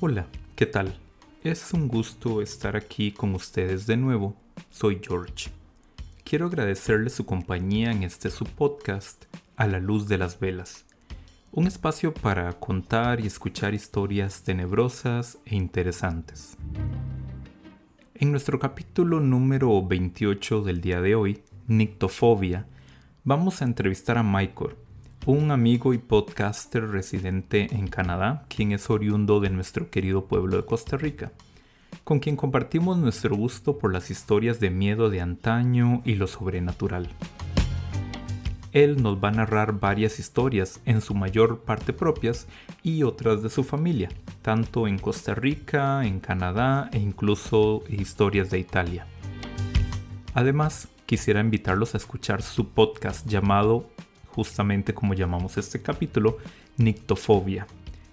Hola, ¿qué tal? Es un gusto estar aquí con ustedes de nuevo. Soy George. Quiero agradecerles su compañía en este su podcast, A la luz de las velas. Un espacio para contar y escuchar historias tenebrosas e interesantes. En nuestro capítulo número 28 del día de hoy, Nictofobia, vamos a entrevistar a Michael, un amigo y podcaster residente en Canadá, quien es oriundo de nuestro querido pueblo de Costa Rica, con quien compartimos nuestro gusto por las historias de miedo de antaño y lo sobrenatural. Él nos va a narrar varias historias, en su mayor parte propias, y otras de su familia, tanto en Costa Rica, en Canadá e incluso historias de Italia. Además, quisiera invitarlos a escuchar su podcast llamado, justamente como llamamos este capítulo, Nictofobia,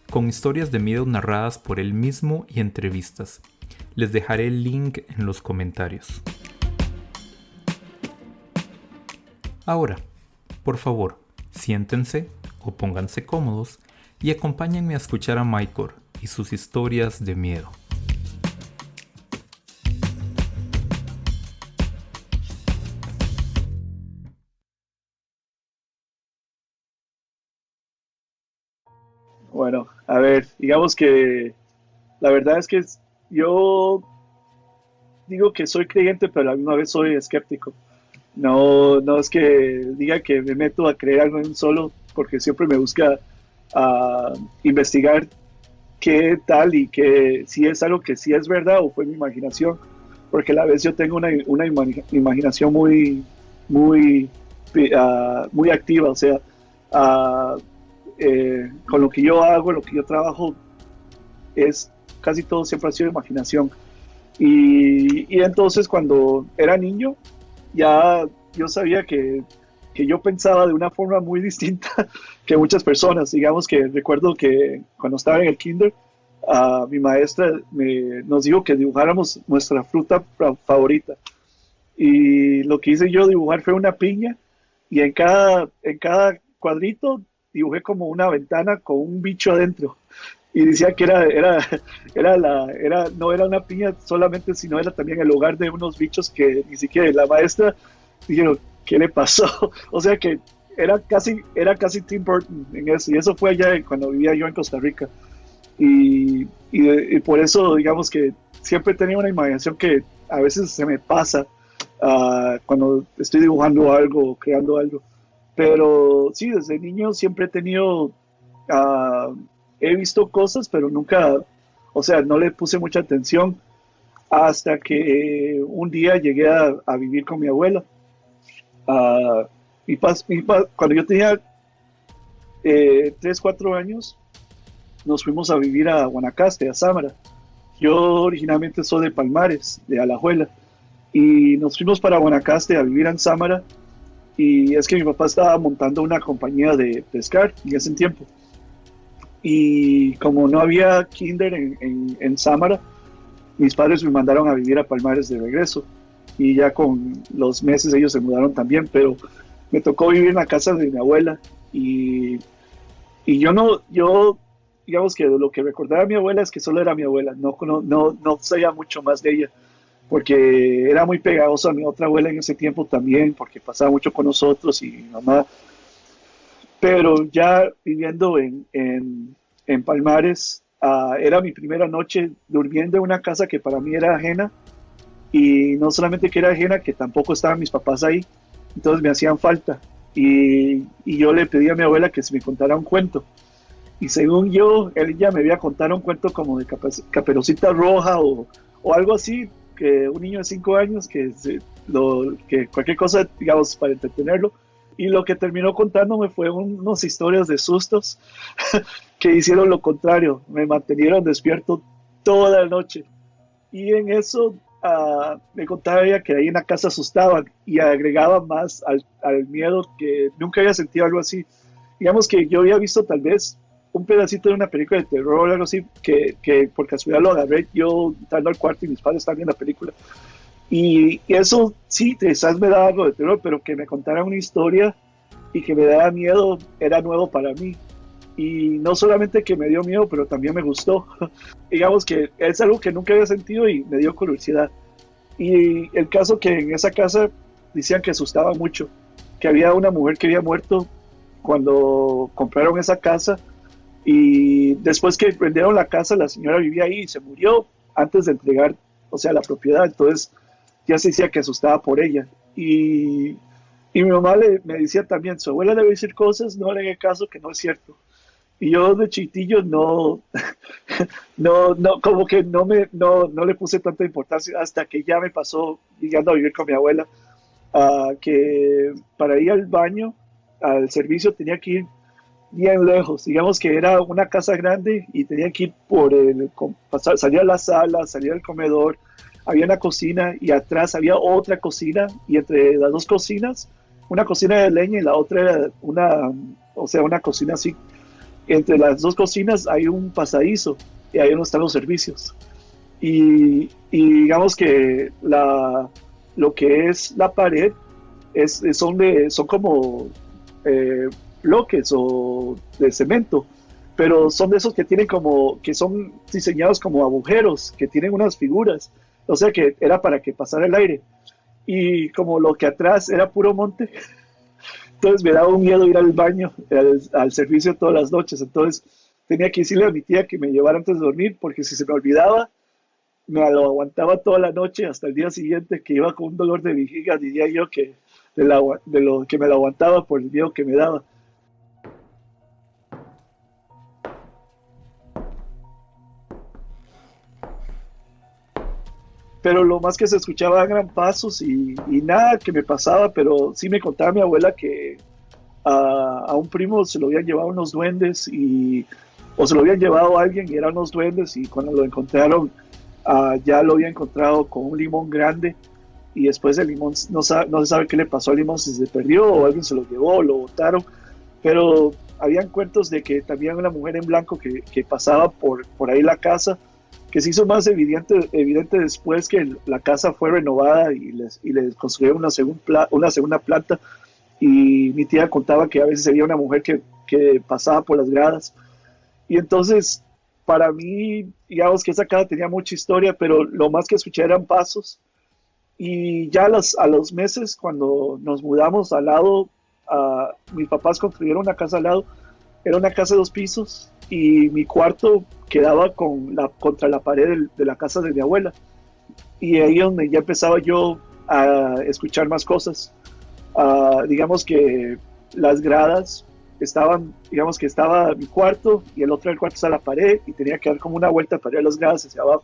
con historias de miedo narradas por él mismo y entrevistas. Les dejaré el link en los comentarios. Ahora, por favor, siéntense o pónganse cómodos y acompáñenme a escuchar a Michael y sus historias de miedo. Bueno, a ver, digamos que la verdad es que yo digo que soy creyente, pero a la misma vez soy escéptico. No es que diga que me meto a creer algo en un solo, porque siempre me busca investigar qué tal y que si es algo que sí es verdad o fue mi imaginación, porque a la vez yo tengo una imaginación muy, muy activa, o sea, uh, con lo que yo hago, lo que yo trabajo, es casi todo siempre ha sido imaginación. Y entonces cuando era niño, ya yo sabía que yo pensaba de una forma muy distinta que muchas personas. Digamos que recuerdo que cuando estaba en el kinder, mi maestra nos dijo que dibujáramos nuestra fruta favorita. Y lo que hice yo dibujar fue una piña y en cada cuadrito dibujé como una ventana con un bicho adentro y decía que no era una piña solamente, sino era también el hogar de unos bichos que ni siquiera la maestra dijeron, ¿qué le pasó? O sea que era casi Tim Burton en eso, y eso fue allá cuando vivía yo en Costa Rica. Y por eso, digamos que siempre tenía una imaginación que a veces se me pasa cuando estoy dibujando algo o creando algo. Pero sí, desde niño siempre he tenido uh, he visto cosas, pero nunca, o sea, no le puse mucha atención hasta que un día llegué a vivir con mi abuela. Uh, Cuando yo tenía 3, 4 años, nos fuimos a vivir a Guanacaste, a Sámara. Yo originalmente soy de Palmares, de Alajuela, y nos fuimos para Guanacaste a vivir en Sámara. Y es que mi papá estaba montando una compañía de pescar en ese tiempo. Y como no había kinder en Sámara, mis padres me mandaron a vivir a Palmares de regreso. Y ya con los meses ellos se mudaron también, pero me tocó vivir en la casa de mi abuela. Y yo digamos que lo que recordaba de mi abuela es que solo era mi abuela, no sabía mucho más de ella, porque era muy pegajosa a mi otra abuela en ese tiempo también, porque pasaba mucho con nosotros y mi mamá. Pero ya viviendo en Palmares, era mi primera noche durmiendo en una casa que para mí era ajena, y no solamente que era ajena, que tampoco estaban mis papás ahí, entonces me hacían falta. Y yo le pedí a mi abuela que se me contara un cuento. Y según yo, él ya me había contado un cuento como de Caperucita Roja o algo así, que un niño de 5 años que cualquier cosa, digamos, para entretenerlo. Y lo que terminó contándome fue unas historias de sustos que hicieron lo contrario, me mantenieron despierto toda la noche. Y en eso me contaba ella que ahí en la casa asustaban y agregaba más al miedo, que nunca había sentido algo así. Digamos que yo había visto tal vez un pedacito de una película de terror o algo así, que por casualidad lo agarré yo entrando al cuarto y mis padres estaban viendo la película. Y eso sí, quizás me daba algo de terror, pero que me contaran una historia y que me daba miedo era nuevo para mí. y no solamente que me dio miedo, pero también me gustó. Digamos que es algo que nunca había sentido y me dio curiosidad. Y el caso que en esa casa decían que asustaba mucho, que había una mujer que había muerto cuando compraron esa casa y después que vendieron la casa la señora vivía ahí y se murió antes de entregar, o sea, la propiedad. Entonces ya se decía que asustaba por ella. Y mi mamá me decía también, su abuela le va a decir cosas, no le haga caso, que no es cierto. Y yo de chitillo no, no, como que no le puse tanta importancia hasta que ya me pasó llegando a vivir con mi abuela, que para ir al baño, al servicio, tenía que ir bien lejos. Digamos que era una casa grande y tenía que ir salir a la sala, salir al comedor, había una cocina y atrás había otra cocina y entre las dos cocinas, una cocina de leña y la otra era una cocina así. Entre las dos cocinas hay un pasadizo y ahí no están los servicios. Y digamos que lo que es la pared son como bloques o de cemento, pero son de esos que tienen que son diseñados como agujeros, que tienen unas figuras, o sea que era para que pasara el aire. Y como lo que atrás era puro monte, entonces me daba un miedo ir al baño, al servicio todas las noches. Entonces tenía que decirle a mi tía que me llevara antes de dormir, porque si se me olvidaba, me lo aguantaba toda la noche hasta el día siguiente, que iba con un dolor de vejiga, diría yo, que de lo que me lo aguantaba por el miedo que me daba. Pero lo más que se escuchaba eran pasos y nada que me pasaba, pero sí me contaba mi abuela que a un primo se lo habían llevado unos duendes o se lo habían llevado a alguien y eran unos duendes y cuando lo encontraron ya lo había encontrado con un limón grande y después el limón no se sabe qué le pasó al limón, si se perdió o alguien se lo llevó o lo botaron, pero habían cuentos de que también una mujer en blanco que pasaba por ahí la casa, que se hizo más evidente después que la casa fue renovada y les construyeron una segunda planta. Y mi tía contaba que a veces había una mujer que pasaba por las gradas. Y entonces, para mí, digamos que esa casa tenía mucha historia, pero lo más que escuché eran pasos. Y ya a los meses, cuando nos mudamos al lado, mis papás construyeron una casa al lado. Era una casa de 2 pisos y mi cuarto quedaba contra la pared de la casa de mi abuela. Y ahí es donde ya empezaba yo a escuchar más cosas. Digamos que las gradas digamos que estaba mi cuarto y el otro del cuarto está la pared y tenía que dar como una vuelta para ir a las gradas hacia abajo.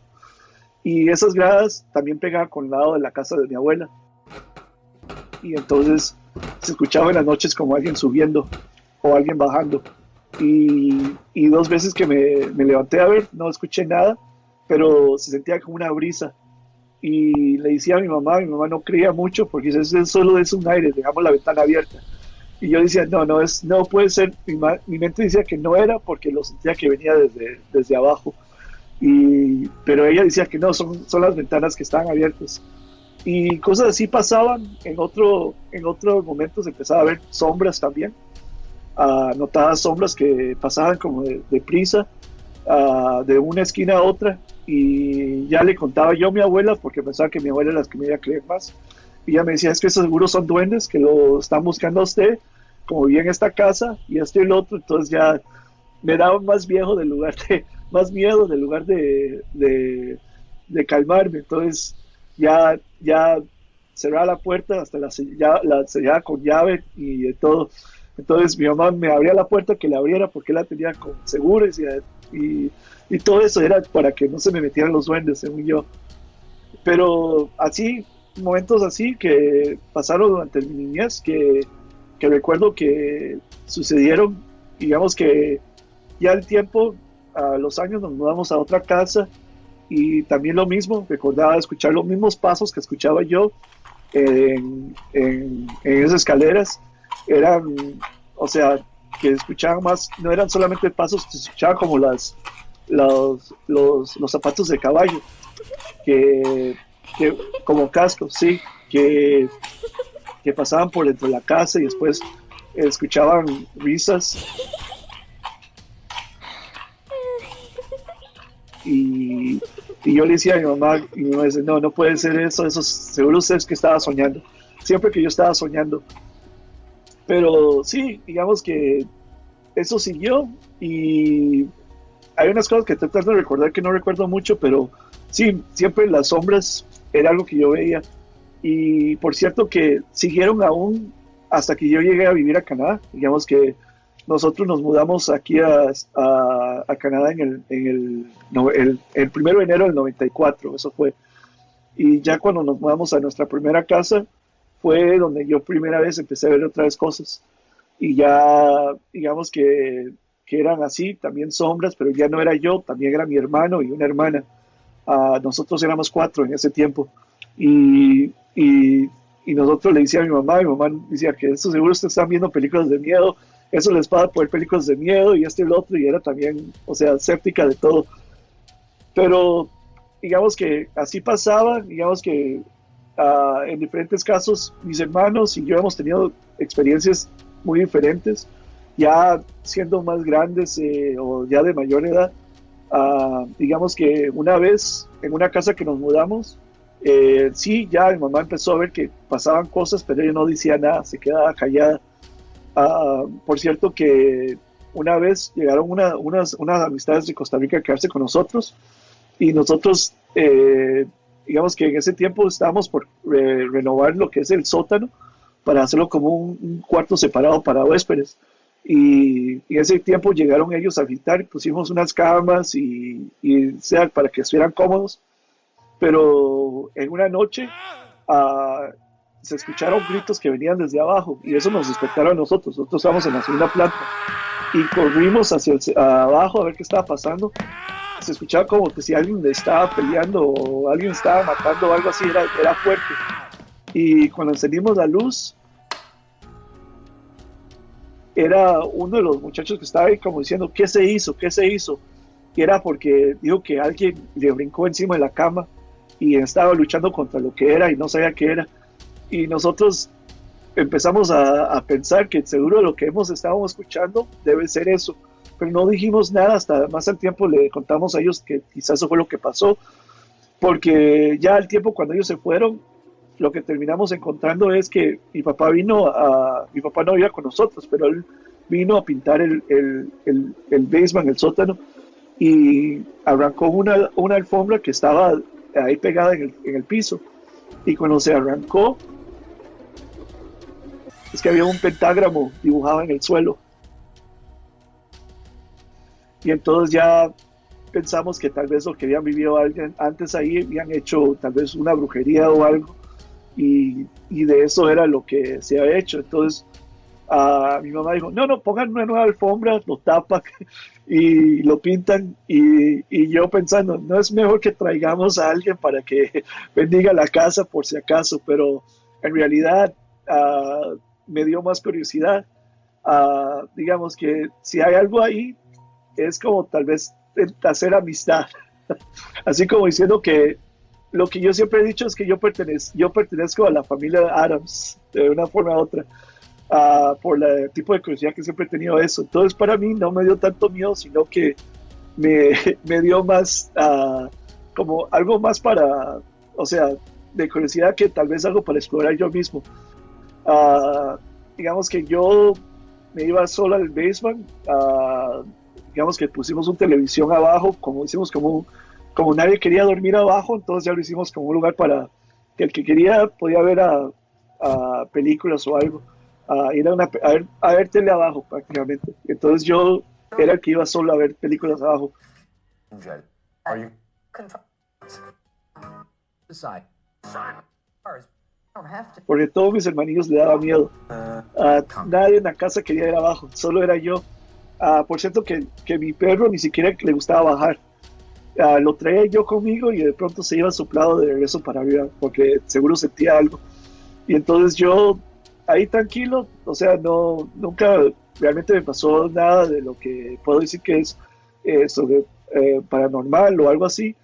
Y esas gradas también pegaban con el lado de la casa de mi abuela. Y entonces se escuchaba en las noches como alguien subiendo o alguien bajando. Y 2 veces que me levanté a ver, no escuché nada, pero se sentía como una brisa. Y le decía a mi mamá no creía mucho porque eso solo es un aire, dejamos la ventana abierta. Y yo decía, no puede ser, mi mente decía que no era porque lo sentía que venía desde abajo. Pero ella decía que no, son las ventanas que estaban abiertas. Y cosas así pasaban, en otros momentos empezaba a ver sombras también, notaba sombras que pasaban como de prisa, de una esquina a otra, y ya le contaba yo a mi abuela porque pensaba que mi abuela era la que me iba a creer más, y ella me decía, es que seguro son duendes que lo están buscando a usted, como vi en esta casa y esto y lo otro. Entonces ya me daba más miedo del lugar de calmarme. Entonces ya cerraba la puerta, hasta la sellaba con llave y de todo. Entonces mi mamá me abría la puerta que la abriera porque la tenía con seguros y todo eso era para que no se me metieran los duendes, según yo. Pero así, momentos así que pasaron durante mi niñez, que recuerdo que sucedieron, digamos que ya el tiempo, a los años nos mudamos a otra casa y también lo mismo, recordaba escuchar los mismos pasos que escuchaba yo en esas escaleras. Eran, o sea, que escuchaban más, no eran solamente pasos, se escuchaban como los zapatos de caballo, que como cascos, sí, que pasaban por dentro de la casa y después escuchaban risas. y yo le decía a mi mamá, y mi mamá dice, no, no puede ser eso seguro usted es que estaba soñando. Siempre que yo estaba soñando. Pero sí, digamos que eso siguió y hay unas cosas que trato de recordar que no recuerdo mucho, pero sí, siempre las sombras era algo que yo veía. Y por cierto que siguieron aún hasta que yo llegué a vivir a Canadá. Digamos que nosotros nos mudamos aquí a Canadá el 1 de enero del 94, eso fue. Y ya cuando nos mudamos a nuestra primera casa, fue donde yo primera vez empecé a ver otra vez cosas. Y ya, digamos que eran así, también sombras, pero ya no era yo, también era mi hermano y una hermana. Nosotros éramos 4 en ese tiempo. Y nosotros le decía a mi mamá decía que eso seguro ustedes están viendo películas de miedo, eso les va a poner películas de miedo y y lo otro, y era también, o sea, escéptica de todo. Pero digamos que así pasaba, digamos que en diferentes casos mis hermanos y yo hemos tenido experiencias muy diferentes, ya siendo más grandes o ya de mayor edad. Digamos que una vez en una casa que nos mudamos, sí, ya mi mamá empezó a ver que pasaban cosas, pero ella no decía nada, se quedaba callada. Por cierto que una vez llegaron unas amistades de Costa Rica a quedarse con nosotros y nosotros, digamos que en ese tiempo estábamos por renovar lo que es el sótano para hacerlo como un cuarto separado para huéspedes. Y en ese tiempo llegaron ellos a visitar, pusimos unas camas sea para que estuvieran cómodos, pero en una noche uh, se escucharon gritos que venían desde abajo y eso nos despertaron a nosotros. Nosotros estábamos en la segunda planta y corrimos hacia abajo a ver qué estaba pasando. Se escuchaba como que si alguien estaba peleando o alguien estaba matando o algo así, era fuerte. Y cuando encendimos la luz, era uno de los muchachos que estaba ahí como diciendo, ¿qué se hizo? ¿Qué se hizo? Y era porque dijo que alguien le brincó encima de la cama y estaba luchando contra lo que era y no sabía qué era. Y nosotros empezamos a pensar que seguro lo que estábamos escuchando debe ser eso. Pero no dijimos nada, hasta más al tiempo le contamos a ellos que quizás eso fue lo que pasó, porque ya al tiempo cuando ellos se fueron, lo que terminamos encontrando es que mi papá no vivía con nosotros, pero él vino a pintar el basement, el sótano, y arrancó una alfombra que estaba ahí pegada en el piso, y cuando se arrancó, es que había un pentágramo dibujado en el suelo. Y entonces ya pensamos que tal vez lo que habían vivido alguien antes ahí, habían hecho tal vez una brujería o algo, y de eso era lo que se había hecho. Entonces mi mamá dijo, no, pongan una nueva alfombra, lo tapan y lo pintan, y yo pensando, no es mejor que traigamos a alguien para que bendiga la casa por si acaso, pero en realidad me dio más curiosidad. Digamos que si hay algo ahí, es como tal vez hacer amistad, así como diciendo que lo que yo siempre he dicho es que yo pertenezco a la familia Adams, de una forma u otra, por el tipo de curiosidad que siempre he tenido eso. Entonces para mí no me dio tanto miedo, sino que me dio más como algo más para, o sea, de curiosidad que tal vez algo para explorar yo mismo. Digamos que yo me iba solo al basement, digamos que pusimos una televisión abajo, como hicimos como nadie quería dormir abajo, entonces ya lo hicimos como un lugar para que el que quería podía ver a películas o algo, ir a ver tele abajo prácticamente. Entonces yo era el que iba solo a ver películas abajo. Porque todos mis hermanillos le daba miedo. Nadie en la casa quería ir abajo, solo era yo. Por cierto que mi perro ni siquiera le gustaba bajar. Lo traía yo conmigo y de pronto se iba soplado de regreso para arriba porque seguro sentía algo. Y entonces yo ahí tranquilo, o sea, nunca realmente me pasó nada de lo que puedo decir que es sobre paranormal o algo así.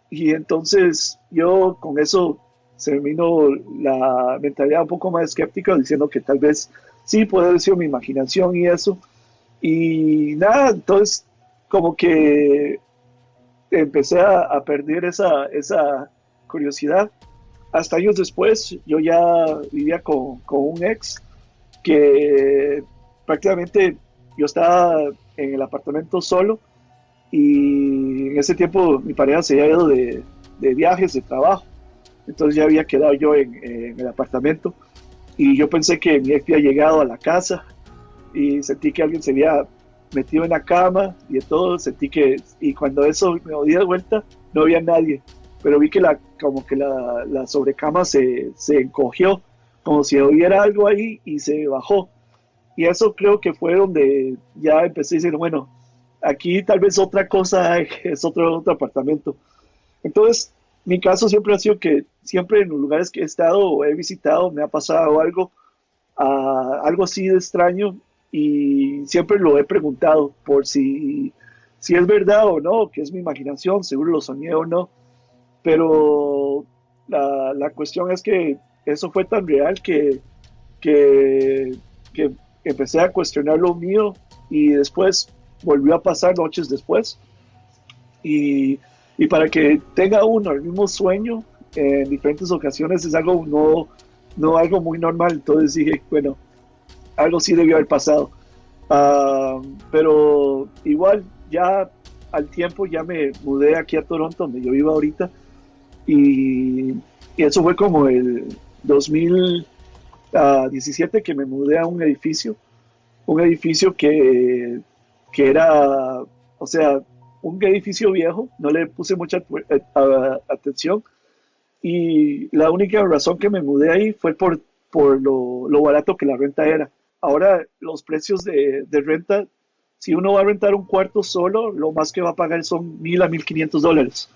Y entonces yo con eso se me vino la mentalidad un poco más escéptica, diciendo que tal vez sí puede haber sido mi imaginación y eso. Y nada, entonces como que empecé a perder esa curiosidad. Hasta años después, yo ya vivía con un ex que prácticamente yo estaba en el apartamento solo y en ese tiempo mi pareja se había ido de viajes, de trabajo. Entonces ya había quedado yo en el apartamento y yo pensé que mi ex había llegado a la casa y sentí que alguien se había metido en la cama y de todo, sentí que, y cuando eso me di de vuelta, no había nadie, pero vi que como que la sobrecama se encogió, como si hubiera algo ahí y se bajó. Y eso creo que fue donde ya empecé a decir, bueno, aquí tal vez otra cosa hay, es otro apartamento. Entonces, mi caso siempre ha sido que siempre en los lugares que he estado o he visitado me ha pasado algo, algo así de extraño y siempre lo he preguntado por si es verdad o no, que es mi imaginación, seguro lo soñé o no, pero la cuestión es que eso fue tan real que, que empecé a cuestionar lo mío y después volvió a pasar noches después y, y para que tenga uno el mismo sueño en diferentes ocasiones es algo no algo muy normal, entonces dije, bueno, algo sí debió haber pasado. Pero igual ya al tiempo ya me mudé aquí a Toronto, donde yo vivo ahorita, y, y eso fue como el 2017 que me mudé a un edificio que era, o sea, un edificio viejo, no le puse mucha atención, y la única razón que me mudé ahí fue por lo barato que la renta era. Ahora los precios de renta, si uno va a rentar un cuarto solo, lo más que va a pagar son $1,000 a $1,500.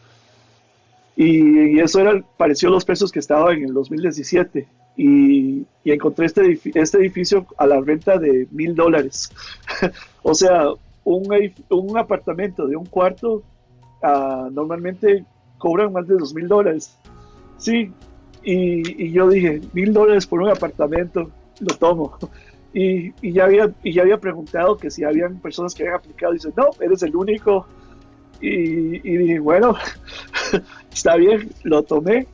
Y eso pareció los precios que estaba en el 2017. Y encontré este edificio a la renta de $1,000. O sea, un apartamento de un cuarto normalmente cobran más de $2,000. Sí, y yo dije, $1,000 por un apartamento, lo tomo. Y ya había preguntado que si habían personas que habían aplicado, y dice, no, eres el único. Y dije, bueno, está bien, lo tomé.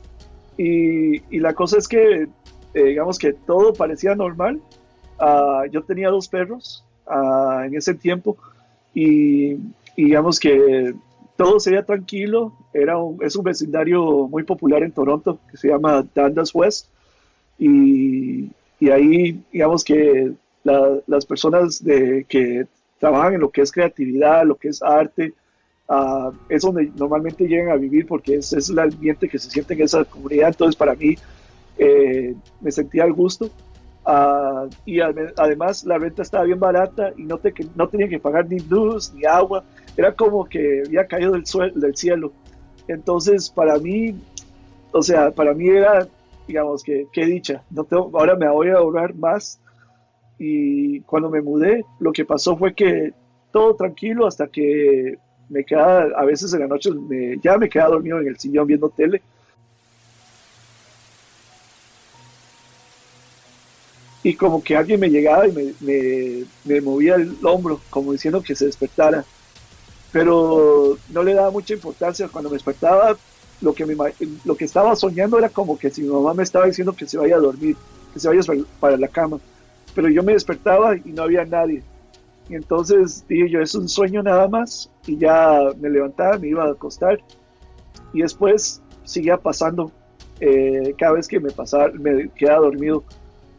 Y la cosa es que, digamos que todo parecía normal. Yo tenía 2 perros en ese tiempo y, y digamos que todo sería tranquilo. Es un vecindario muy popular en Toronto que se llama Dundas West y ahí digamos que las personas que trabajan en lo que es creatividad, lo que es arte, es donde normalmente llegan a vivir porque es el ambiente que se siente en esa comunidad. Entonces para mí me sentía al gusto. Además la renta estaba bien barata y no tenía que pagar ni luz ni agua, era como que había caído del cielo. Entonces para mí, o sea, para mí era, digamos, que qué dicha, ahora me voy a ahorrar más. Y cuando me mudé, lo que pasó fue que todo tranquilo hasta que a veces en la noche ya me quedaba dormido en el sillón viendo tele. Y como que alguien me llegaba y me movía el hombro, como diciendo que se despertara. Pero no le daba mucha importancia. Cuando me despertaba, lo que estaba soñando era como que si mi mamá me estaba diciendo que se vaya a dormir, que se vaya para la cama. Pero yo me despertaba y no había nadie. Y entonces dije yo, es un sueño nada más. Y ya me levantaba, me iba a acostar. Y después seguía pasando. Cada vez que me quedaba dormido.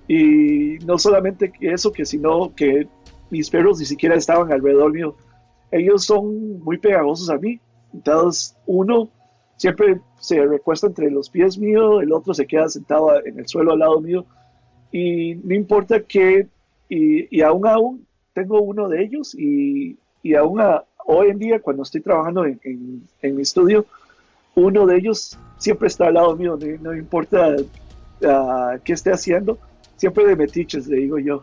Y no solamente eso, sino que mis perros ni siquiera estaban alrededor mío. Ellos son muy pegajosos a mí. Entonces, uno siempre se recuesta entre los pies míos, el otro se queda sentado en el suelo al lado mío. Y no importa qué, y aún tengo uno de ellos, y hoy en día, cuando estoy trabajando en mi estudio, uno de ellos siempre está al lado mío, no importa qué esté haciendo, siempre de metiches, le digo yo.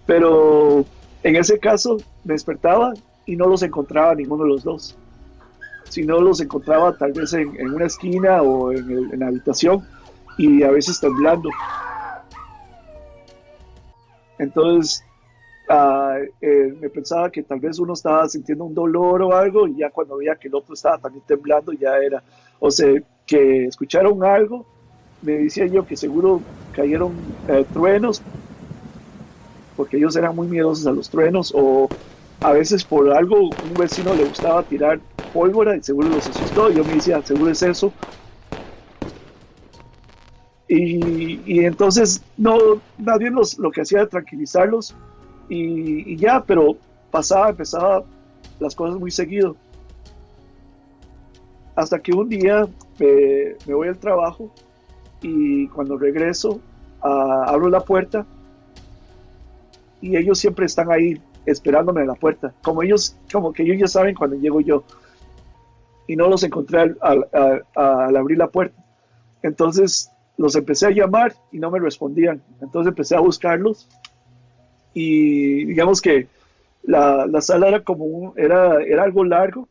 Pero en ese caso me despertaba y no los encontraba ninguno de los dos. Si no los encontraba tal vez en una esquina o en la habitación y a veces temblando. Entonces, me pensaba que tal vez uno estaba sintiendo un dolor o algo y ya cuando veía que el otro estaba también temblando ya era, o sea, que escucharon algo, me decía yo que seguro cayeron truenos porque ellos eran muy miedosos a los truenos o a veces por algo un vecino le gustaba tirar pólvora y seguro los asustó. Yo me decía, seguro es eso. Y entonces, no, más bien lo que hacía era tranquilizarlos y ya, pero empezaba las cosas muy seguido. Hasta que un día me voy al trabajo y cuando regreso abro la puerta y ellos siempre están ahí esperándome en la puerta, como que ellos ya saben cuando llego yo y no los encontré al abrir la puerta. Entonces los empecé a llamar y no me respondían. Entonces empecé a buscarlos y digamos que la sala era era algo largo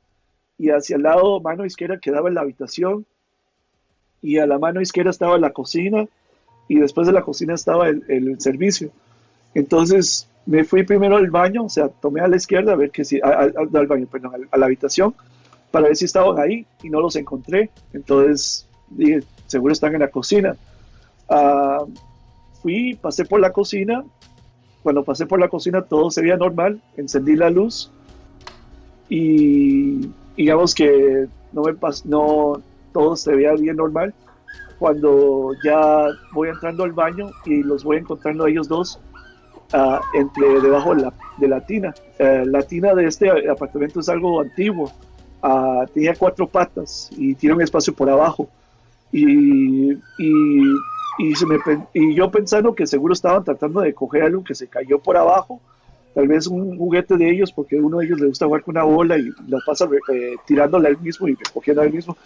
y hacia el lado mano izquierda quedaba en la habitación y a la mano izquierda estaba la cocina y después de la cocina estaba el servicio. Entonces me fui primero al baño, o sea, tomé a la izquierda a ver que si, no al baño, perdón, a la habitación para ver si estaban ahí y no los encontré. Entonces dije, seguro están en la cocina. Pasé por la cocina. Cuando pasé por la cocina todo se veía normal, encendí la luz y digamos que no, todo se veía bien normal. Cuando ya voy entrando al baño y los voy encontrando a ellos dos debajo de la tina. La tina de este apartamento es algo antiguo. Tenía 4 patas y tiene un espacio por abajo. Y yo pensando que seguro estaban tratando de coger algo que se cayó por abajo, tal vez un juguete de ellos, porque uno de ellos le gusta jugar con una bola y lo pasa tirándole al mismo y recogiendo al mismo.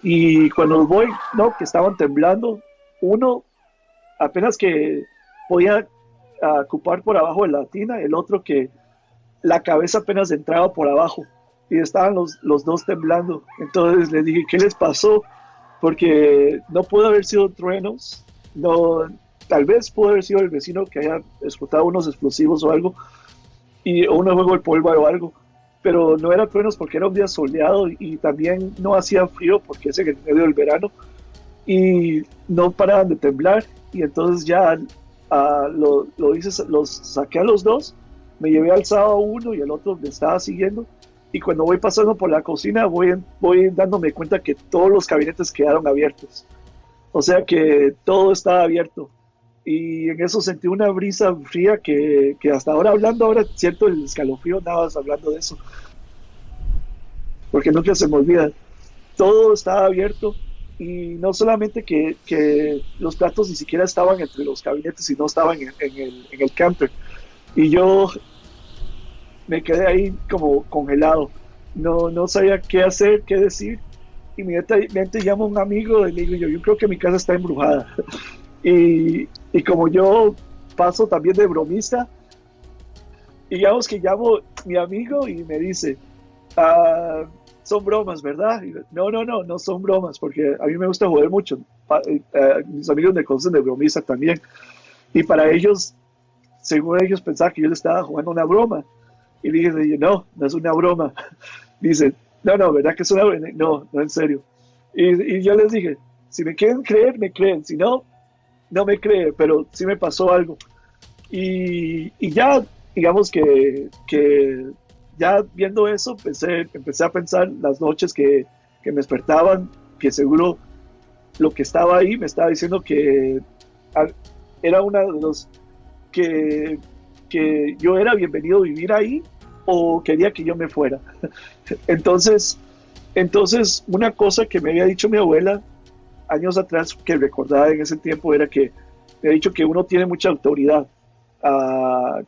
Y cuando voy, no, que estaban temblando, uno apenas que podía ocupar por abajo de la tina, el otro que la cabeza apenas entraba por abajo y estaban los dos temblando. Entonces les dije, ¿qué les pasó? Porque no pudo haber sido truenos, no, tal vez pudo haber sido el vecino que haya explotado unos explosivos o algo, o un juego de pólvora o algo, pero no eran truenos porque era un día soleado y también no hacía frío porque es en el medio del verano y no paraban de temblar y entonces ya los saqué a los dos, me llevé alzado a uno y el otro me estaba siguiendo. Y cuando voy pasando por la cocina voy dándome cuenta que todos los gabinetes quedaron abiertos. O sea que todo estaba abierto. Y en eso sentí una brisa fría que hasta ahora siento el escalofrío nada más hablando de eso. Porque nunca se me olvida. Todo estaba abierto y no solamente que los platos ni siquiera estaban entre los gabinetes, sino estaban en el camper. Y yo me quedé ahí como congelado. No sabía qué hacer, qué decir. Inmediatamente llamo a un amigo y le digo yo creo que mi casa está embrujada. Y como yo paso también de bromista, y digamos que llamo a mi amigo y me dice, son bromas, ¿verdad? Y no son bromas, porque a mí me gusta joder mucho. Mis amigos me conocen de bromista también. Y para ellos, según ellos, pensaban que yo le estaba jugando una broma. Y le dije, no es una broma. Dice, no, ¿verdad que es una broma? No, en serio. Y yo les dije, si me quieren creer, me creen. Si no, no me creen, pero sí me pasó algo. Y ya, digamos que ya viendo eso, empecé a pensar las noches que me despertaban, que seguro lo que estaba ahí me estaba diciendo que era una de los que yo era bienvenido a vivir ahí o quería que yo me fuera. Entonces, una cosa que me había dicho mi abuela años atrás, que recordaba en ese tiempo, era que me ha dicho que uno tiene mucha autoridad,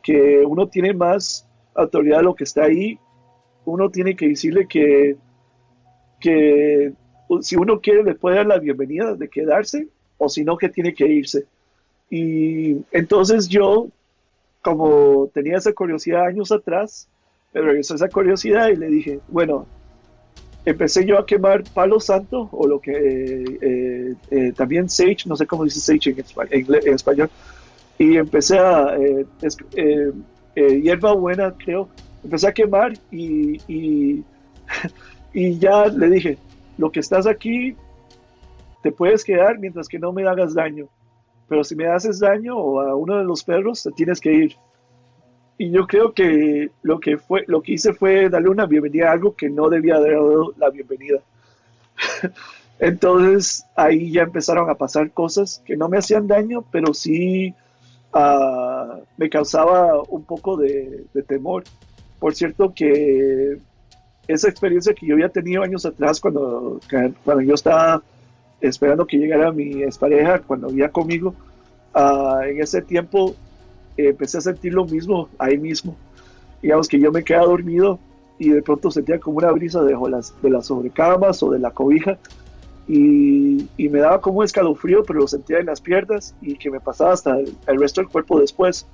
que uno tiene más autoridad de lo que está ahí. Uno tiene que decirle que si uno quiere le puede dar la bienvenida de quedarse o si no que tiene que irse. Y entonces yo, como tenía esa curiosidad años atrás, me regresó esa curiosidad y le dije, bueno, empecé yo a quemar palo santo o lo que también sage, no sé cómo dice sage en español, y empecé a hierba buena, creo. Empecé a quemar y ya le dije, lo que estás aquí te puedes quedar mientras que no me hagas daño, pero si me haces daño o a uno de los perros, te tienes que ir. Y yo creo que lo que hice fue darle una bienvenida a algo que no debía haber dado la bienvenida. Entonces ahí ya empezaron a pasar cosas que no me hacían daño, pero sí me causaba un poco de temor. Por cierto que esa experiencia que yo había tenido años atrás cuando yo estaba esperando que llegara mi expareja, cuando vivía conmigo, en ese tiempo empecé a sentir lo mismo ahí mismo. Digamos que yo me quedaba dormido y de pronto sentía como una brisa debajo de las sobrecamas o de la cobija y me daba como un escalofrío, pero lo sentía en las piernas y que me pasaba hasta el resto del cuerpo después.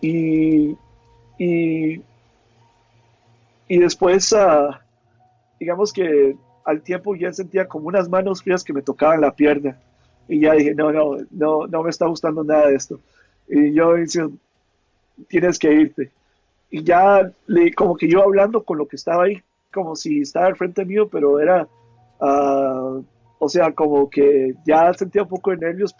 Y, y, y después, digamos que al tiempo ya sentía como unas manos frías que me tocaban la pierna. Y ya dije, no me está gustando nada de esto. Y yo decía, tienes que irte. Y ya como que yo hablando con lo que estaba ahí, como si estaba al frente mío, pero era, ah, o sea, como que ya sentía un poco de nervios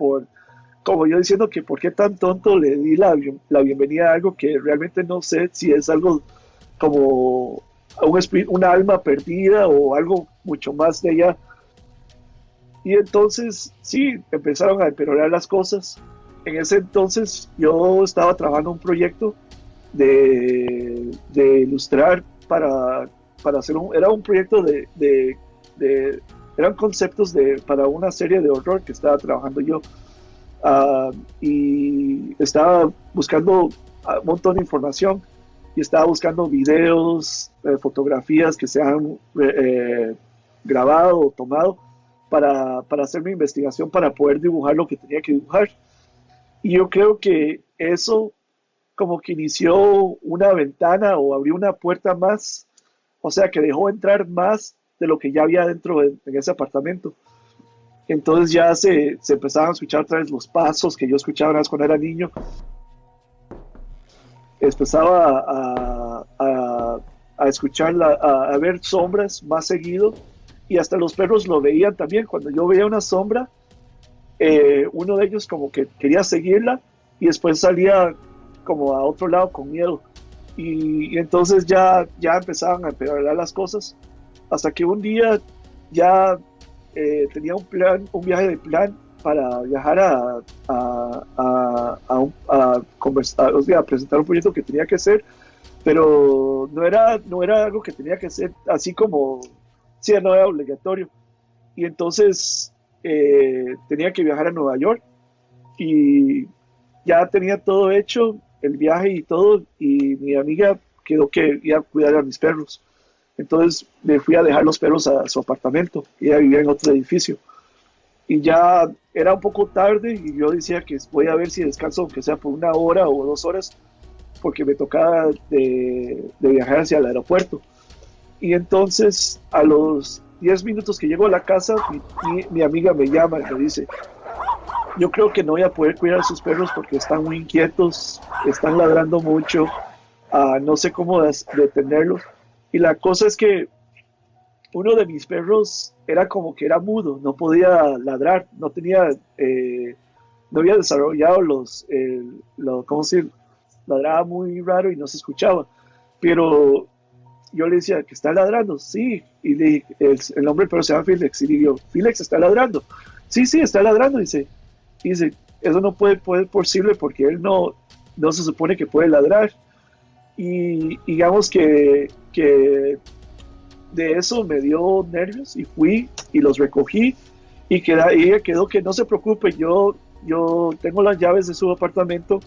como yo diciendo que por qué tan tonto le di la bienvenida a algo que realmente no sé si es algo como una alma perdida o algo mucho más de allá. Y entonces, sí, empezaron a empeorar las cosas. En ese entonces yo estaba trabajando en un proyecto de ilustrar para hacer era un proyecto eran conceptos para una serie de horror que estaba trabajando yo. Y estaba buscando un montón de información y estaba buscando videos, fotografías que se han grabado o tomado para hacer mi investigación para poder dibujar lo que tenía que dibujar. Y yo creo que eso como que inició una ventana o abrió una puerta más, o sea, que dejó entrar más de lo que ya había dentro en ese apartamento. Entonces ya se empezaban a escuchar otra vez los pasos que yo escuchaba una vez cuando era niño. Empezaba a escuchar, a ver sombras más seguido y hasta los perros lo veían también. Cuando yo veía una sombra, uno de ellos como que quería seguirla y después salía como a otro lado con miedo. Y entonces ya empezaban a empeorar las cosas hasta que un día ya tenía un viaje de plan para viajar o sea, a presentar un proyecto que tenía que hacer, pero no era algo que tenía que hacer así como, sí, no era obligatorio. Y entonces tenía que viajar a Nueva York y ya tenía todo hecho, el viaje y todo, y mi amiga quedó que iba a cuidar a mis perros. Entonces me fui a dejar los perros a su apartamento, ella vivía en otro edificio. Y ya era un poco tarde y yo decía que voy a ver si descanso, aunque sea por una hora o 2 horas, porque me tocaba de viajar hacia el aeropuerto. Y entonces a los 10 minutos que llego a la casa, mi amiga me llama y me dice, yo creo que no voy a poder cuidar a sus perros porque están muy inquietos, están ladrando mucho, no sé cómo detenerlos. Y la cosa es que uno de mis perros era como que era mudo, no podía ladrar, no había desarrollado ¿cómo se dice? Ladraba muy raro y no se escuchaba. Pero yo le decía que está ladrando, sí, y le dije, el nombre del perro se llama Felix, y le digo, Felix está ladrando, sí, está ladrando, dice, eso no puede ser posible porque él no se supone que puede ladrar. Y digamos que de eso me dio nervios y fui y los recogí y ella quedó que no se preocupe, yo tengo las llaves de su apartamento,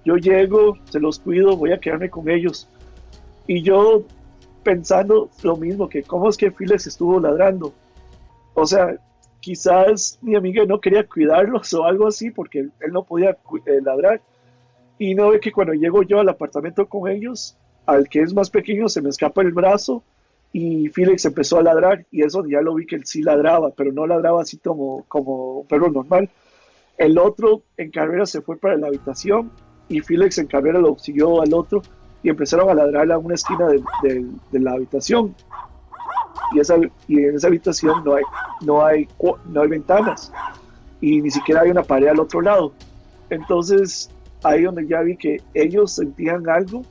yo llego, se los cuido, voy a quedarme con ellos. Y yo pensando lo mismo, que cómo es que Felix estuvo ladrando. O sea, quizás mi amiga no quería cuidarlos o algo así porque él no podía ladrar. Y no ve que cuando llego yo al apartamento con ellos, al que es más pequeño se me escapa el brazo y Felix empezó a ladrar y eso ya lo vi que él sí ladraba, pero no ladraba así como un perro normal. El otro en carrera se fue para la habitación y Felix en carrera lo siguió al otro y empezaron a ladrar a una esquina de la habitación. Y en esa habitación no hay ventanas y ni siquiera hay una pared al otro lado. Entonces ahí donde ya vi que ellos sentían algo,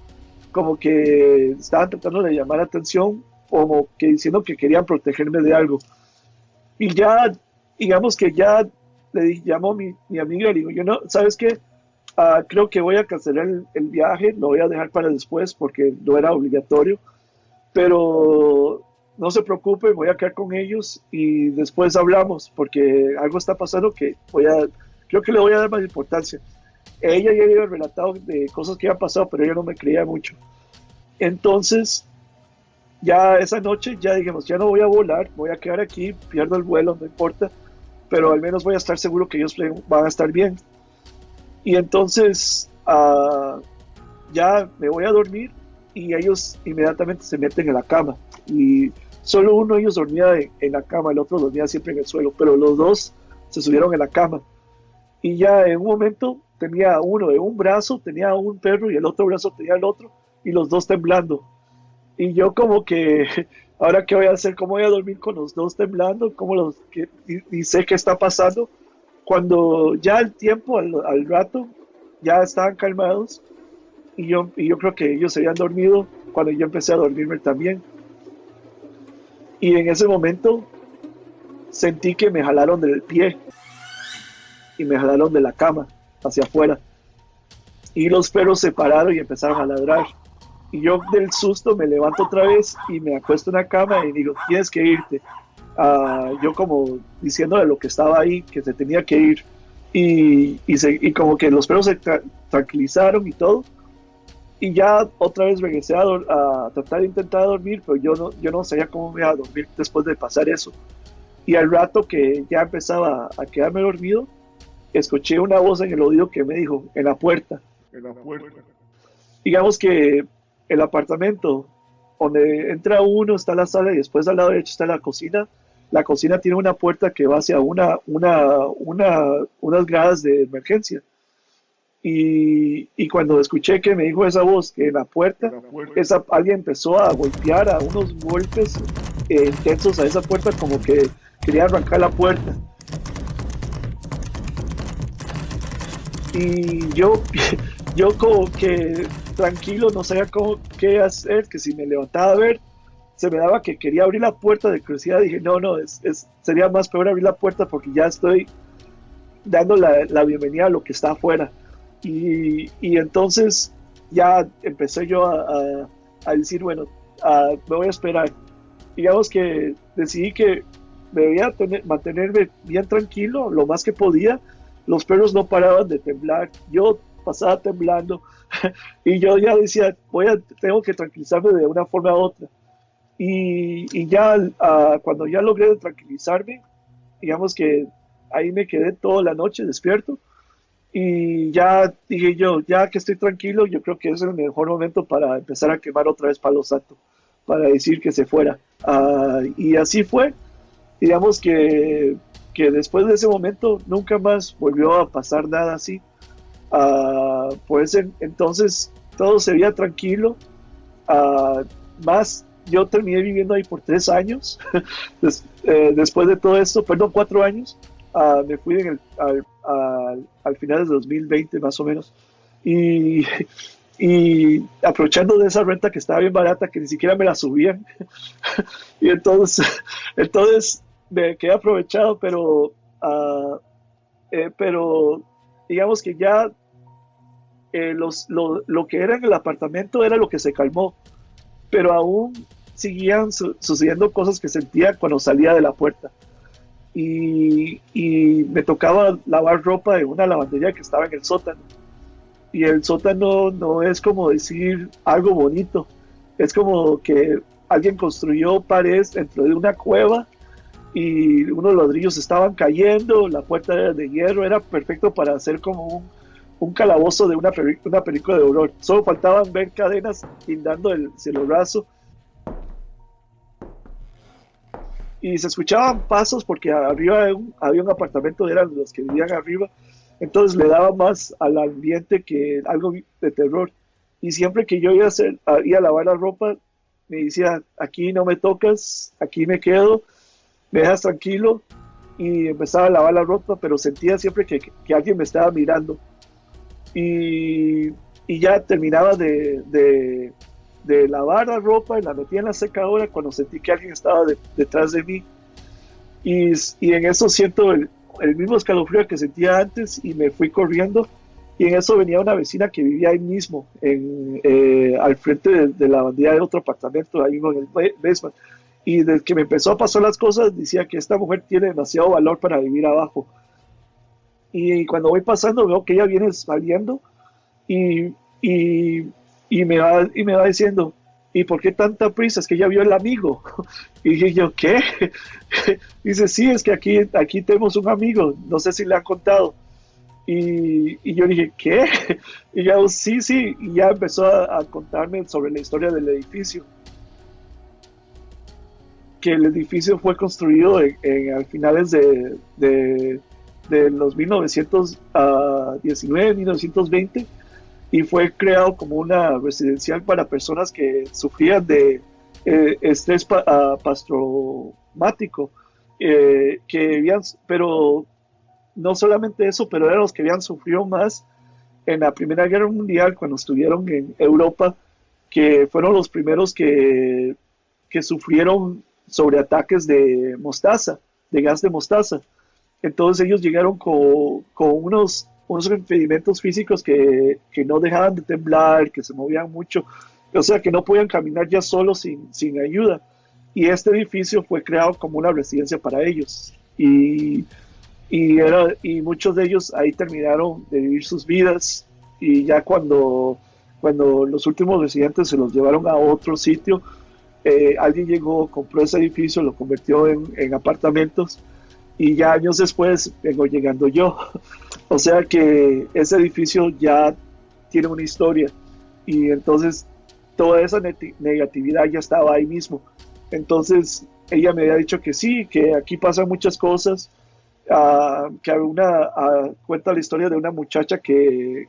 como que estaban tratando de llamar la atención, como que diciendo que querían protegerme de algo. Y ya, digamos que ya llamó mi amiga y le digo, yo no, ¿sabes qué? Creo que voy a cancelar el viaje, lo voy a dejar para después porque no era obligatorio, pero no se preocupe, voy a quedar con ellos y después hablamos porque algo está pasando que creo que le voy a dar más importancia. Ella ya había relatado de cosas que habían pasado, pero ella no me creía mucho. Entonces, ya esa noche ya dijimos, ya no voy a volar, voy a quedar aquí, pierdo el vuelo, no importa, pero al menos voy a estar seguro que ellos van a estar bien. Y entonces ya me voy a dormir y ellos inmediatamente se meten en la cama. Y solo uno de ellos dormía en la cama, el otro dormía siempre en el suelo, pero los dos se subieron en la cama. Y ya en un momento tenía uno de un brazo, tenía un perro y el otro brazo tenía el otro y los dos temblando. Y yo como que, ¿ahora qué voy a hacer? ¿Cómo voy a dormir con los dos temblando? Y sé qué está pasando. Cuando ya el tiempo, al rato, ya estaban calmados y yo creo que ellos se habían dormido cuando yo empecé a dormirme también. Y en ese momento sentí que me jalaron del pie y me jalaron de la cama hacia afuera. Y los perros se pararon y empezaron a ladrar. Y yo del susto me levanto otra vez y me acuesto en la cama y digo, tienes que irte. Yo como diciéndole lo que estaba ahí, que se tenía que ir. Y como que los perros se tranquilizaron y todo. Y ya otra vez regresé a tratar de intentar dormir, pero yo no sabía cómo me iba a dormir después de pasar eso. Y al rato que ya empezaba a quedarme dormido, escuché una voz en el oído que me dijo, en la puerta. En la puerta. Digamos que el apartamento donde entra uno está la sala y después al lado derecho está la cocina. La cocina tiene una puerta que va hacia unas gradas de emergencia. Y cuando escuché que me dijo esa voz que en la puerta, alguien empezó a golpear a unos golpes intensos a esa puerta como que quería arrancar la puerta. Y yo como que tranquilo, no sabía qué hacer, que si me levantaba a ver, se me daba que quería abrir la puerta de curiosidad. Dije, no, sería más peor abrir la puerta porque ya estoy dando la bienvenida a lo que está afuera. Y entonces ya empecé yo a decir, bueno, me voy a esperar. Digamos que decidí que me debía mantenerme bien tranquilo, lo más que podía. Los perros no paraban de temblar, yo pasaba temblando y yo ya decía, tengo que tranquilizarme de una forma u otra. Y ya cuando ya logré tranquilizarme, digamos que ahí me quedé toda la noche despierto y ya dije yo, ya que estoy tranquilo, yo creo que es el mejor momento para empezar a quemar otra vez Palo Santo, para decir que se fuera. Y así fue. Digamos que después de ese momento nunca más volvió a pasar nada así. Por ese entonces todo se veía tranquilo. Más yo terminé viviendo ahí por 3 años. Después de todo esto, perdón, 4 años. Me fui al final del 2020 más o menos. Y aprovechando de esa renta que estaba bien barata, que ni siquiera me la subían. Y entonces me quedé aprovechado, pero digamos que ya lo que era en el apartamento era lo que se calmó, pero aún seguían sucediendo cosas que sentía cuando salía de la puerta. Y me tocaba lavar ropa en una lavandería que estaba en el sótano. Y el sótano no es como decir algo bonito, es como que alguien construyó paredes dentro de una cueva y unos ladrillos estaban cayendo, la puerta era de hierro, era perfecto para hacer como un calabozo de una película de horror. Solo faltaban ver cadenas guindando el cielo raso. Y se escuchaban pasos porque arriba había un apartamento, eran los que vivían arriba, Entonces le daba más al ambiente que algo de terror. Y siempre que yo iba a lavar la ropa, me decía, aquí no me tocas, aquí me quedo, me dejas tranquilo. Y empezaba a lavar la ropa, pero sentía siempre que alguien me estaba mirando. Y, y ya terminaba de lavar la ropa y la metía en la secadora cuando sentí que alguien estaba detrás de mí. Y en eso siento el mismo escalofrío que sentía antes y me fui corriendo. Y en eso venía una vecina que vivía ahí mismo, al frente de la bandera de otro apartamento, ahí mismo en el basement. Y desde que me empezó a pasar las cosas, decía que esta mujer tiene demasiado valor para vivir abajo. Y cuando voy pasando, veo que ella viene saliendo y, y, y me va diciendo, ¿y por qué tanta prisa? Es que ya vio el amigo. Y dije yo, ¿qué? Dice, sí, es que aquí tenemos un amigo, no sé si le han contado. Y yo dije, ¿qué? Y ya, sí, sí, y ya empezó a contarme sobre la historia del edificio. Que el edificio fue construido a finales de los 1919, 1920, y fue creado como una residencial para personas que sufrían de estrés postraumático, que habían, pero no solamente eso, pero eran los que habían sufrido más en la Primera Guerra Mundial cuando estuvieron en Europa, que fueron los primeros que sufrieron sobre ataques de mostaza, de gas de mostaza. Entonces ellos llegaron con unos impedimentos físicos que no dejaban de temblar, que se movían mucho, o sea que no podían caminar ya solos sin ayuda. Y este edificio fue creado como una residencia para ellos. Y muchos de ellos ahí terminaron de vivir sus vidas y ya cuando los últimos residentes se los llevaron a otro sitio, alguien llegó, compró ese edificio, lo convirtió en apartamentos y ya años después vengo llegando yo. O sea que ese edificio ya tiene una historia y entonces toda esa negatividad ya estaba ahí mismo. Entonces ella me había dicho que sí, que aquí pasan muchas cosas, que cuenta la historia de una muchacha que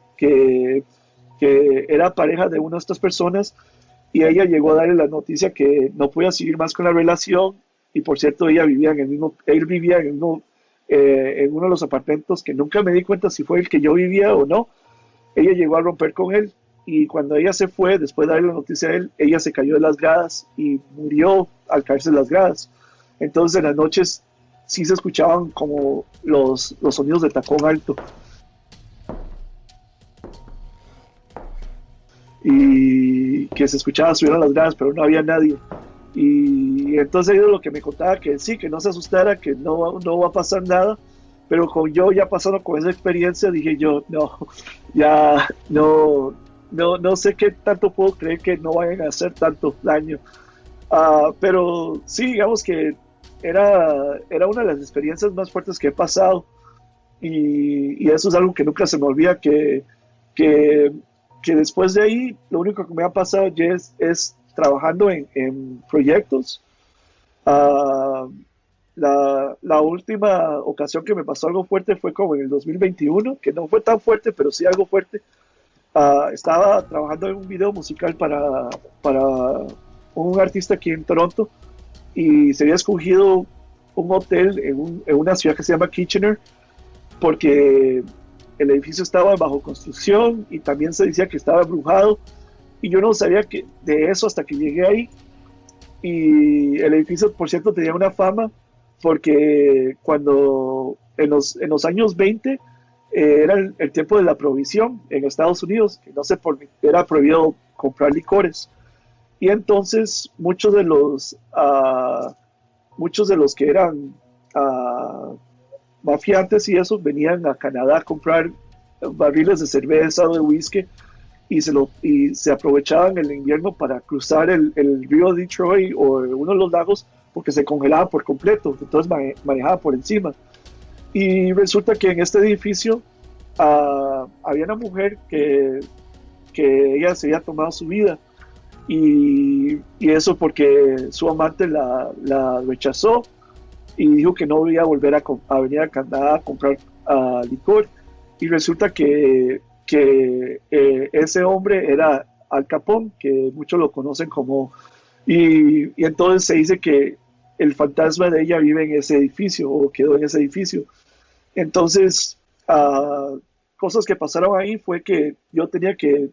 era pareja de una de estas personas y ella llegó a darle la noticia que no podía seguir más con la relación y por cierto él vivía en uno de los apartamentos que nunca me di cuenta si fue el que yo vivía o no. Ella llegó a romper con él y cuando ella se fue, después de darle la noticia a él, ella se cayó de las gradas y murió al caerse de las gradas. Entonces en las noches sí se escuchaban como los sonidos de tacón alto. Y que se escuchaba subir a las gradas, pero no había nadie. Y entonces ellos lo que me contaba que sí, que no se asustara, que no va a pasar nada, pero con yo ya pasando con esa experiencia dije yo, no, ya no sé qué tanto puedo creer que no vayan a hacer tanto daño. Pero sí, digamos que era una de las experiencias más fuertes que he pasado y eso es algo que nunca se me olvida, que después de ahí lo único que me ha pasado ya es trabajando en proyectos. Uh, la última ocasión que me pasó algo fuerte fue como en el 2021, que no fue tan fuerte, pero sí algo fuerte. Estaba trabajando en un video musical para un artista aquí en Toronto y se había escogido un hotel en una ciudad que se llama Kitchener porque el edificio estaba bajo construcción y también se decía que estaba embrujado y yo no sabía de eso hasta que llegué ahí. Y el edificio, por cierto, tenía una fama porque cuando en los años 20 era el tiempo de la prohibición en Estados Unidos, que no se era prohibido comprar licores. Y entonces muchos de los que eran mafiantes y eso venían a Canadá a comprar barriles de cerveza o de whisky y se aprovechaban el invierno para cruzar el río Detroit o uno de los lagos porque se congelaba por completo, entonces manejaba por encima. Y resulta que en este edificio había una mujer que ella se había tomado su vida y eso porque su amante la rechazó y dijo que no iba a volver a venir a Canadá a comprar licor y resulta que ese hombre era Al Capone, que muchos lo conocen como, y entonces se dice que el fantasma de ella vive en ese edificio o quedó en ese edificio. Entonces, cosas que pasaron ahí fue que yo tenía que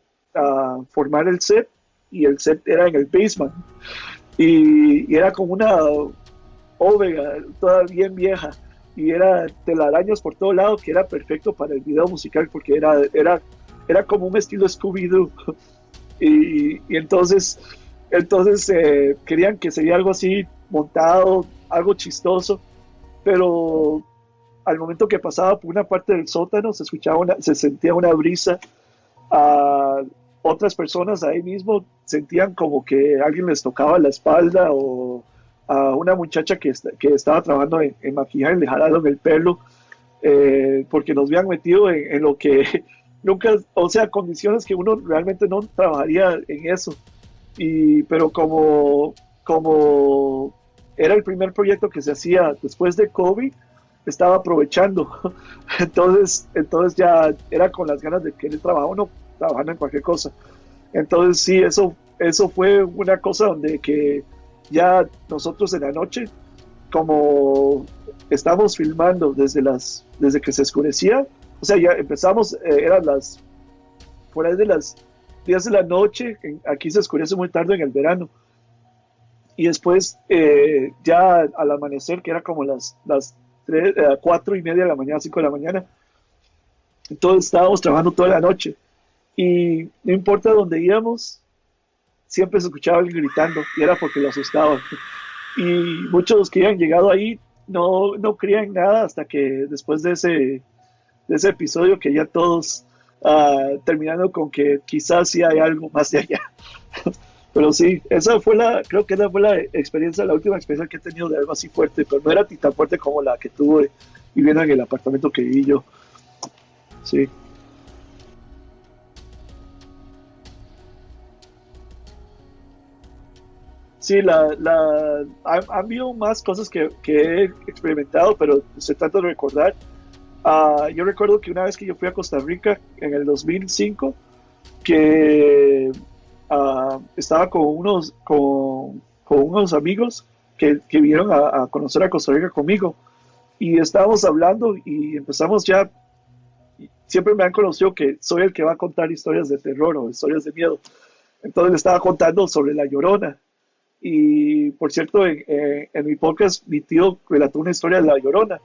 formar el set y el set era en el basement y era como una óvega, toda bien vieja y era telarañas por todo lado que era perfecto para el video musical porque era como un estilo Scooby-Doo y entonces querían que sería algo así montado, algo chistoso, pero al momento que pasaba por una parte del sótano se sentía una brisa. Otras personas ahí mismo sentían como que alguien les tocaba la espalda o a una muchacha que estaba trabajando en maquillaje le jalaron el pelo porque nos habían metido en lo que nunca, o sea, condiciones que uno realmente no trabajaría en eso. Pero como era el primer proyecto que se hacía después de COVID, estaba aprovechando. Entonces ya era con las ganas de querer trabajar uno trabajando en cualquier cosa. Entonces sí, eso fue una cosa donde que ya nosotros en la noche, como estábamos filmando desde que se oscurecía, o sea, ya empezamos, eran por ahí de las 10 de la noche, aquí se oscurece muy tarde en el verano, y después ya al amanecer, que era como las 4:30 de la mañana, 5 de la mañana, entonces estábamos trabajando toda la noche, y no importa dónde íbamos, siempre se escuchaba alguien gritando, y era porque lo asustaban. Y muchos de los que habían llegado ahí no creían nada hasta que después de ese episodio que ya todos terminando con que quizás sí hay algo más de allá. Pero sí, creo que esa fue la experiencia, la última experiencia que he tenido de algo así fuerte, pero no era ni tan fuerte como la que tuve viviendo en el apartamento que viví yo. Sí. Sí, han habido más cosas que he experimentado, pero se trata de recordar. Yo recuerdo que una vez que yo fui a Costa Rica en el 2005, que estaba con unos amigos que vinieron a conocer a Costa Rica conmigo y estábamos hablando y empezamos ya, siempre me han conocido que soy el que va a contar historias de terror o historias de miedo, entonces le estaba contando sobre La Llorona y por cierto en mi podcast mi tío relató una historia de La Llorona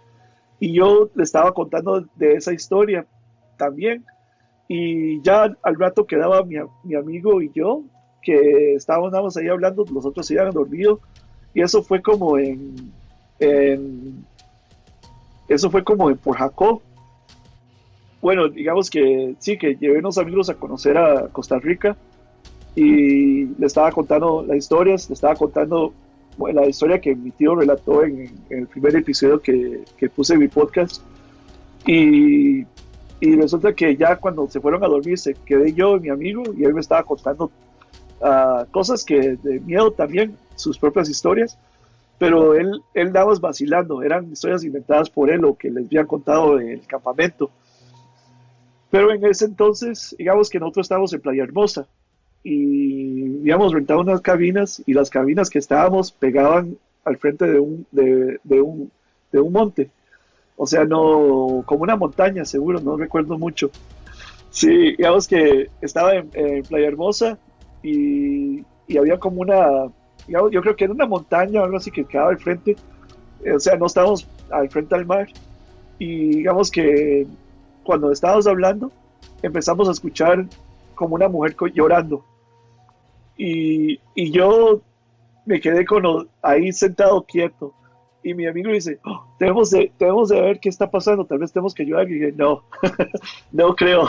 y yo le estaba contando de esa historia también. Y ya al rato quedaba mi amigo y yo, que estábamos ahí hablando, los otros se habían dormido, y eso fue como eso fue como en Por Jacob. Bueno, digamos que sí, que llevé unos amigos a conocer a Costa Rica y le estaba contando las historias, le estaba contando bueno, la historia que mi tío relató en el primer episodio que puse en mi podcast. Y resulta que ya cuando se fueron a dormir se quedé yo y mi amigo y él me estaba contando cosas que de miedo también, sus propias historias, pero él daba vacilando, eran historias inventadas por él o que les habían contado en el campamento. Pero en ese entonces, digamos que nosotros estábamos en Playa Hermosa y habíamos rentado unas cabinas y las cabinas que estábamos pegaban al frente de un monte. O sea, no, como una montaña, seguro, no recuerdo mucho. Sí, digamos que estaba en Playa Hermosa y había como yo creo que era una montaña o algo así que quedaba al frente. O sea, no estábamos al frente al mar. Y digamos que cuando estábamos hablando, empezamos a escuchar como una mujer llorando. Y yo me quedé ahí sentado quieto. Y mi amigo dice, "Oh, debemos de ver qué está pasando, tal vez tenemos que ayudar". Y dije, no, no creo,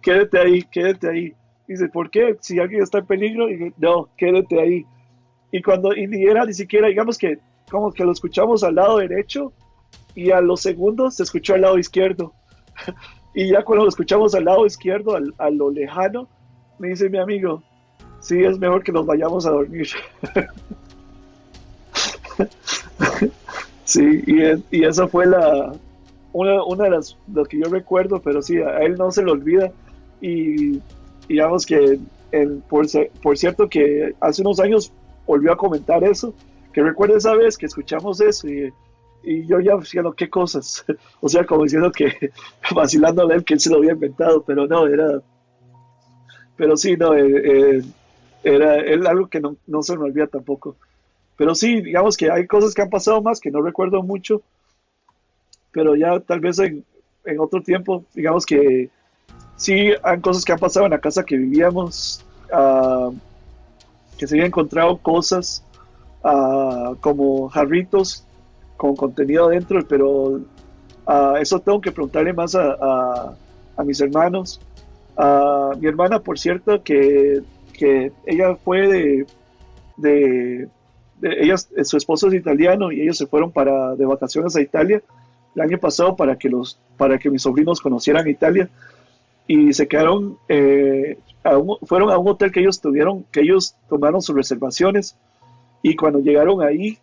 quédate ahí, quédate ahí. Dice, ¿por qué? Si alguien está en peligro, y dije, no, quédate ahí. Y ni era ni siquiera, digamos que como que lo escuchamos al lado derecho y a los segundos se escuchó al lado izquierdo. Y ya cuando lo escuchamos al lado izquierdo, a lo lejano, me dice mi amigo, sí, es mejor que nos vayamos a dormir. Sí, y esa fue una de las que yo recuerdo, pero sí, a él no se le olvida. Y digamos que por cierto que hace unos años volvió a comentar eso, que recuerda esa vez que escuchamos eso y yo ya diciendo qué cosas, o sea, como diciendo que vacilándole a él que él se lo había inventado, pero no, pero sí, no, era algo que no se me olvida tampoco. Pero sí, digamos que hay cosas que han pasado más que no recuerdo mucho, pero ya tal vez en otro tiempo, digamos que sí, hay cosas que han pasado en la casa que vivíamos, que se habían encontrado cosas como jarritos con contenido adentro, pero eso tengo que preguntarle más a mis hermanos. Mi hermana, por cierto, que ella fue ella, su esposo es italiano y ellos se fueron de vacaciones a Italia el año pasado para que mis sobrinos conocieran Italia y se quedaron, fueron a un hotel que ellos tuvieron, que ellos tomaron sus reservaciones y cuando llegaron ahí,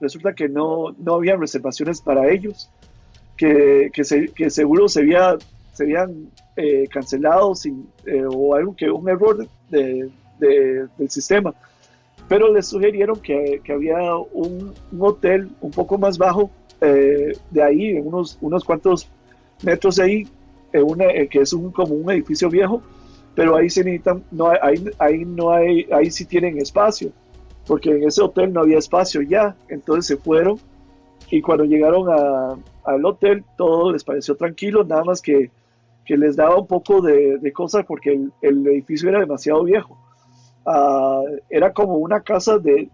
resulta que no habían reservaciones para ellos, que seguro se habían cancelado o algo un error del sistema. Pero les sugirieron que había un hotel un poco más bajo de ahí, en unos cuantos metros de ahí, que es como un edificio viejo, pero ahí se necesitan, ahí sí tienen espacio, porque en ese hotel no había espacio ya, entonces se fueron y cuando llegaron al hotel todo les pareció tranquilo, nada más que les daba un poco de cosa porque el edificio era demasiado viejo. Era como una casa de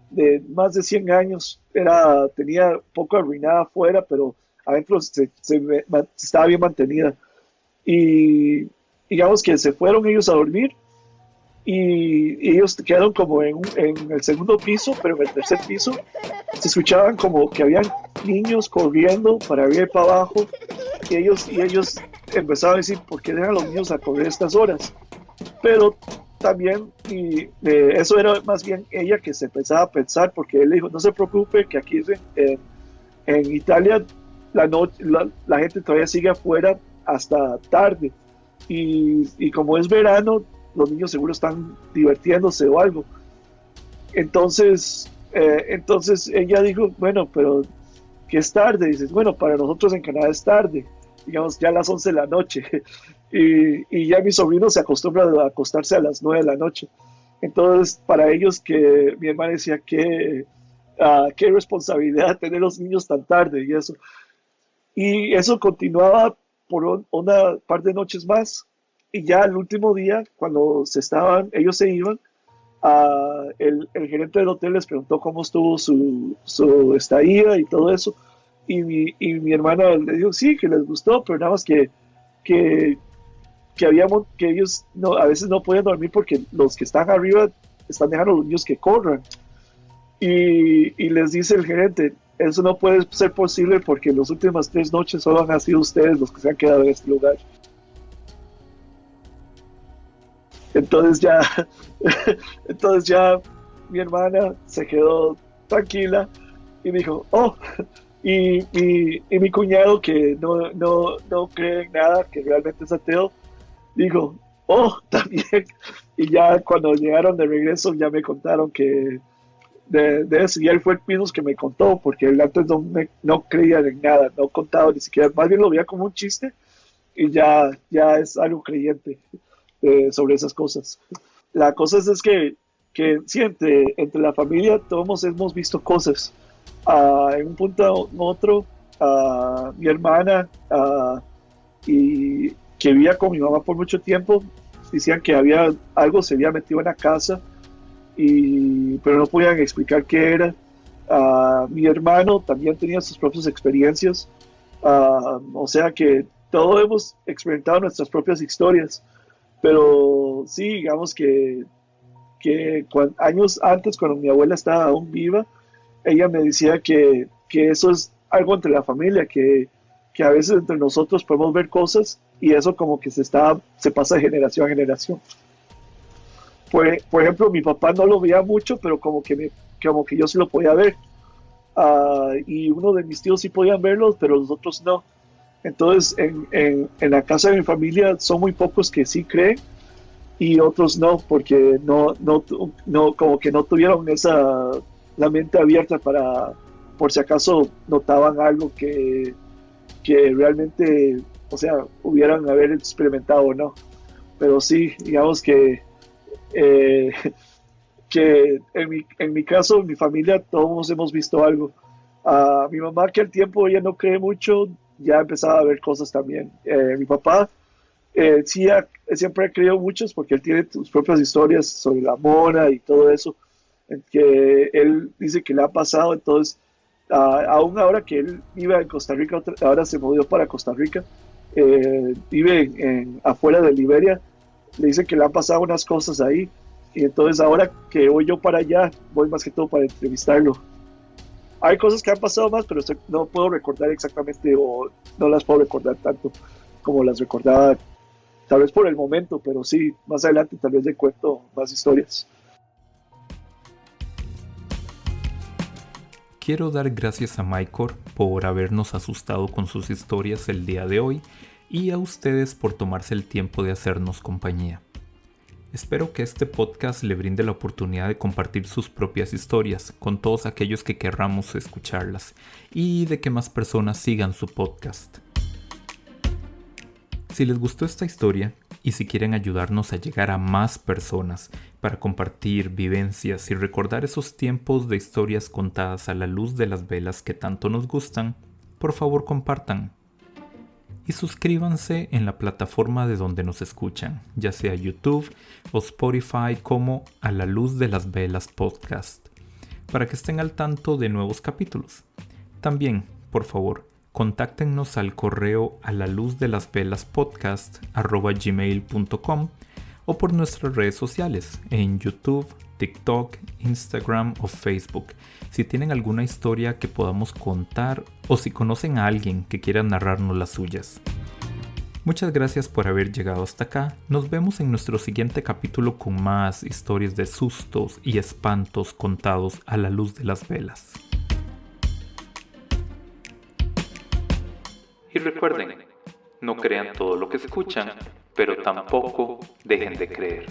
más de 100 años, tenía un poco arruinada afuera, pero adentro estaba bien mantenida. Y digamos que se fueron ellos a dormir y ellos quedaron como en el segundo piso, pero en el tercer piso se escuchaban como que habían niños corriendo para arriba y para abajo y ellos empezaban a decir, ¿por qué dejan a los niños a correr estas horas? Pero también, eso era más bien ella que se empezaba a pensar, porque él le dijo, no se preocupe, que aquí en Italia la gente todavía sigue afuera hasta tarde, y como es verano, los niños seguro están divirtiéndose o algo. Entonces ella dijo, bueno, pero ¿qué es tarde? Dices, bueno, para nosotros en Canadá es tarde, digamos ya a las 11 de la noche. Y ya mis sobrinos se acostumbran a acostarse a las 9 de la noche. Entonces, para ellos que mi hermana decía que qué responsabilidad tener los niños tan tarde y eso. Y eso continuaba por una par de noches más. Y ya el último día, cuando ellos se iban, el gerente del hotel les preguntó cómo estuvo su estadía y todo eso. Y mi hermana le dijo, sí, que les gustó, pero nada más que ellos a veces no pueden dormir porque los que están arriba están dejando a los niños que corran. Y les dice el gerente, eso no puede ser posible porque en las últimas 3 noches solo han sido ustedes los que se han quedado en este lugar. Entonces ya, entonces ya mi hermana se quedó tranquila y dijo, oh, y mi cuñado que no cree en nada, que realmente es ateo, dijo, oh, también. Y ya cuando llegaron de regreso ya me contaron que de eso, y él fue el mismo que me contó, porque él antes no creía en nada, no contaba ni siquiera, más bien lo veía como un chiste, y ya es algo creyente sobre esas cosas. La cosa es que sí, entre la familia todos hemos visto cosas. En un punto u otro, mi hermana y que vivía con mi mamá por mucho tiempo, decían que algo se había metido en la casa, pero no podían explicar qué era. Mi hermano también tenía sus propias experiencias, o sea que todos hemos experimentado nuestras propias historias, pero sí, digamos que años antes, cuando mi abuela estaba aún viva, ella me decía que eso es algo entre la familia, que a veces entre nosotros podemos ver cosas y eso como que se pasa de generación a generación. Por ejemplo, mi papá no lo veía mucho, pero como que yo sí lo podía ver. y uno de mis tíos sí podían verlos, pero los otros no. Entonces, en la casa de mi familia son muy pocos que sí creen y otros no, porque no, como que no tuvieron la mente abierta para, por si acaso notaban algo que realmente, o sea, hubieran haber experimentado o no. Pero sí, digamos eh, que en mi caso, en mi familia, todos hemos visto algo. Mi mamá, que al tiempo ella no cree mucho, ya empezaba a ver cosas también. Mi papá sí siempre ha creído muchos porque él tiene sus propias historias sobre la mona y todo eso, en que él dice que le ha pasado. Entonces, aún ahora que él vive en Costa Rica, ahora se mudó para Costa Rica, vive afuera de Liberia, le dice que le han pasado unas cosas ahí. Y entonces ahora que voy yo para allá, voy más que todo para entrevistarlo. Hay cosas que han pasado más, pero no puedo recordar exactamente o no las puedo recordar tanto como las recordaba, tal vez por el momento, pero sí, más adelante tal vez le cuento más historias. Quiero dar gracias a Mycor por habernos asustado con sus historias el día de hoy y a ustedes por tomarse el tiempo de hacernos compañía. Espero que este podcast le brinde la oportunidad de compartir sus propias historias con todos aquellos que querramos escucharlas y de que más personas sigan su podcast. Si les gustó esta historia y si quieren ayudarnos a llegar a más personas para compartir vivencias y recordar esos tiempos de historias contadas a la luz de las velas que tanto nos gustan, por favor compartan. Y suscríbanse en la plataforma de donde nos escuchan, ya sea YouTube o Spotify como A la Luz de las Velas Podcast, para que estén al tanto de nuevos capítulos. También, por favor, contáctenos al correo a la luz de las velas podcast@gmail.com o por nuestras redes sociales en YouTube, TikTok, Instagram o Facebook. Si tienen alguna historia que podamos contar o si conocen a alguien que quiera narrarnos las suyas. Muchas gracias por haber llegado hasta acá. Nos vemos en nuestro siguiente capítulo con más historias de sustos y espantos contados a la luz de las velas. Y recuerden, no crean todo lo que escuchan, pero tampoco dejen de creer.